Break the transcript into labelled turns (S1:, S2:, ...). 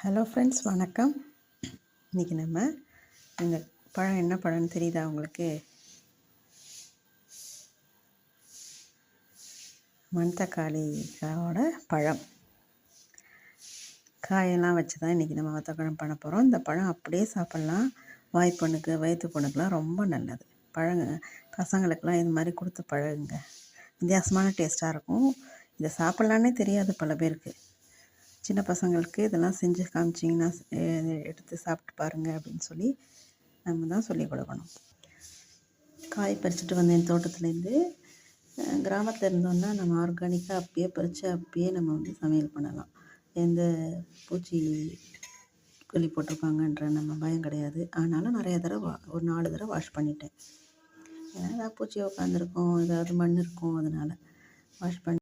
S1: Hello friends, வணக்கம். இன்றைக்கி நம்ம இந்த பழம் என்ன பழம்னு தெரியுதா உங்களுக்கு? மணத்தக்காளியோட பழம். காயெல்லாம் வச்சு தான் இன்றைக்கி நம்ம வத்தப்பழம் பண்ண போகிறோம். இந்த பழம் அப்படியே சாப்பிட்லாம். வாய்ப்புண்ணுக்கு, வயிற்று புண்ணுக்கெலாம் ரொம்ப நல்லது. பசங்களுக்கெல்லாம் இது மாதிரி கொடுத்து பழகுங்க. வித்தியாசமான டேஸ்ட்டாக இருக்கும். இதை சாப்பிட்லான்னே தெரியாது பல பேருக்கு. சின்ன பசங்களுக்கு இதெல்லாம் செஞ்சு காமிச்சிங்கன்னா எடுத்து சாப்பிட்டு பாருங்கள் அப்படின்னு சொல்லி நம்ம தான் சொல்லிக் கொடுக்கணும். காய் பறிச்சுட்டு வந்தேன் தோட்டத்துலேருந்து. கிராமத்தில் இருந்தோன்னா நம்ம ஆர்கானிக்காக அப்பயே பறித்து அப்பயே நம்ம சமையல் பண்ணலாம். எந்த பூச்சி கொல்லி போட்டிருப்பாங்கன்ற நம்ம பயம் கிடையாது. ஆனாலும் நிறைய தடவை ஒரு 4 தடவை வாஷ் பண்ணிட்டேன். ஏன்னா ஏதாவது பூச்சி உட்காந்துருக்கும், ஏதாவது மண் இருக்கும், அதனால் வாஷ் பண்ணி